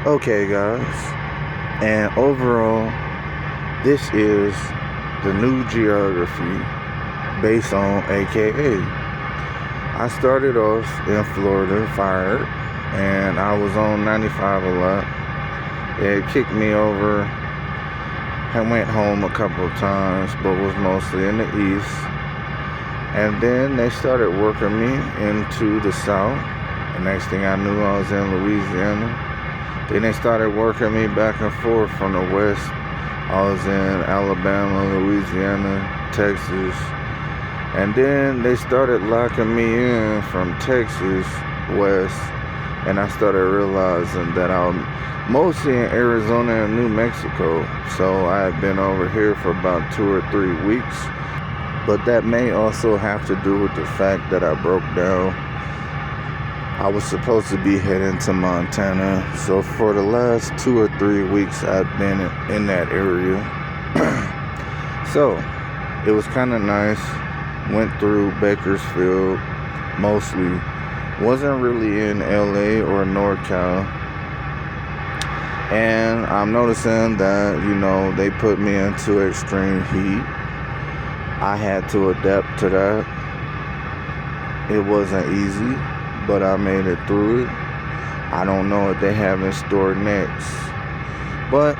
Okay, guys, and overall, this is the new geography based on AKA. I started off in Florida, fired, and I was on 95 a lot. It kicked me over. I went home a couple of times, but was mostly in the east. And then they started working me into the south. The next thing I knew, I was in Louisiana. Then they started working me back and forth from the west. I was in Alabama, Louisiana, Texas. And then they started locking me in from Texas west. And I started realizing that I'm mostly in Arizona and New Mexico. So I had been over here for about 2 or 3 weeks. But that may also have to do with the fact that I broke down. I was supposed to be heading to Montana. So for the last 2 or 3 weeks, I've been in that area. So it was kind of nice. Went through Bakersfield mostly. Wasn't really in LA or NorCal. And I'm noticing that, they put me into extreme heat. I had to adapt to that. It wasn't easy, but I made it through it. I don't know what they have in store next. But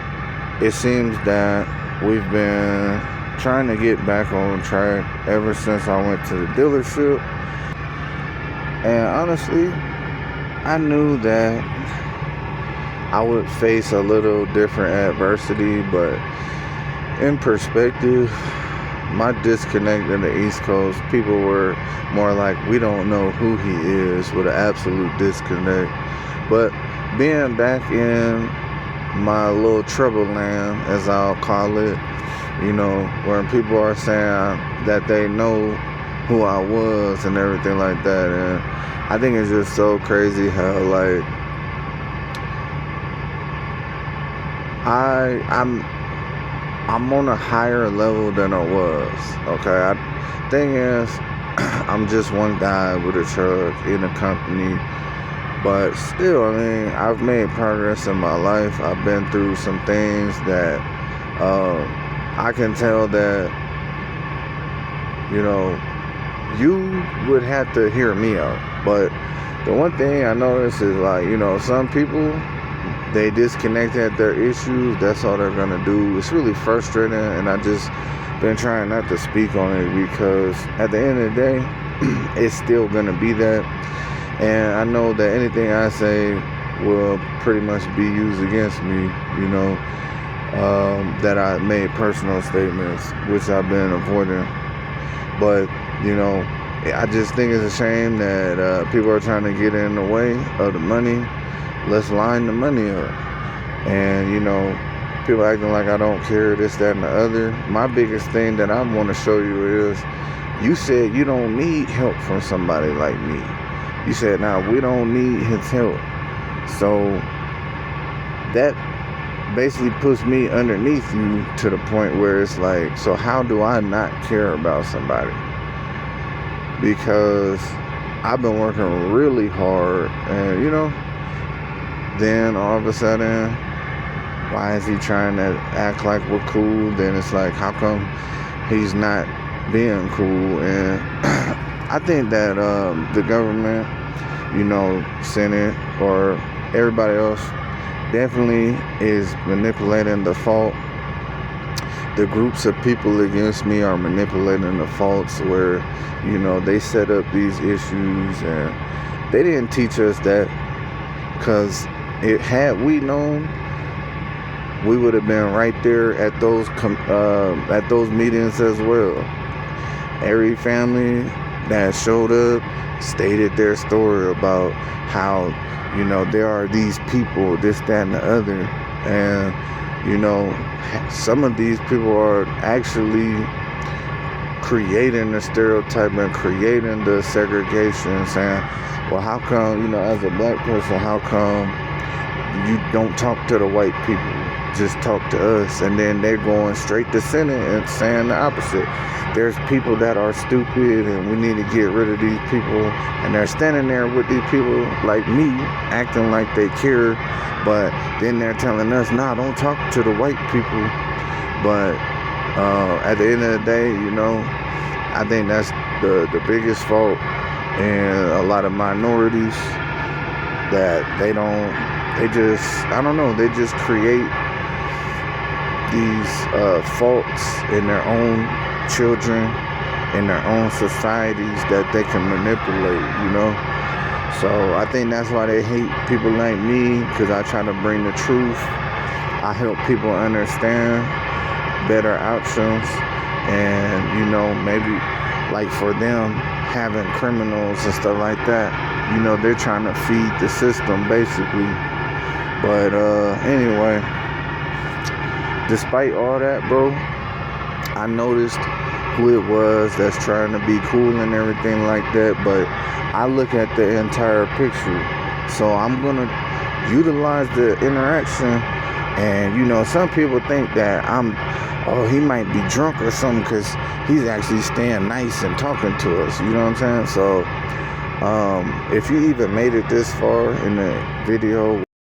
it seems that we've been trying to get back on track ever since I went to the dealership. And honestly, I knew that I would face a little different adversity, but in perspective, my disconnect in the East Coast, people were more like, we don't know who he is, with an absolute disconnect. But being back in my little trouble land, as I'll call it, where people are saying that they know who I was and everything like that. And I think it's just so crazy how, I'm on a higher level than I was. Okay, thing is, I'm just one guy with a truck in a company, but still, I've made progress in my life. I've been through some things that I can tell that you would have to hear me out. But the one thing I notice is some people, they disconnect at their issues. That's all they're gonna do. It's really frustrating, and I just been trying not to speak on it because at the end of the day, it's still gonna be that. And I know that anything I say will pretty much be used against me. That I made personal statements, which I've been avoiding. But I just think it's a shame that people are trying to get in the way of the money. Let's line the money up. And, people acting like I don't care, this, that, and the other. My biggest thing that I want to show you is, you said you don't need help from somebody like me. You said, now we don't need his help. So that basically puts me underneath you to the point where it's like, so how do I not care about somebody? Because I've been working really hard, and then all of a sudden, why is he trying to act like we're cool? Then it's like, how come he's not being cool? And I think that the government, Senate, or everybody else definitely is manipulating the fault. The groups of people against me are manipulating the faults where, they set up these issues, and they didn't teach us that, because had we known, we would have been right there at those meetings as well. Every family that showed up stated their story about how there are these people, this, that, and the other, and some of these people are actually creating the stereotype and creating the segregation, saying, well, how come, as a black person, how come you don't talk to the white people? just talk to us, and then they're going straight to Senate and saying the opposite. There's people that are stupid and we need to get rid of these people, and they're standing there with these people like me acting like they care, but then they're telling us, nah, don't talk to the white people. But at the end of the day, you know, I think that's the biggest fault in a lot of minorities, that they just create these faults in their own children, in their own societies that they can manipulate, you know. So I think that's why they hate people like me, because I try to bring the truth. I help people understand better options, and, you know, maybe like for them having criminals and stuff like that, you know, they're trying to feed the system basically. But anyway, despite all that, bro, I noticed who it was that's trying to be cool and everything like that, but I look at the entire picture. So I'm gonna utilize the interaction. And, you know, some people think that he might be drunk or something, because he's actually staying nice and talking to us, you know what I'm saying? So if you even made it this far in the video,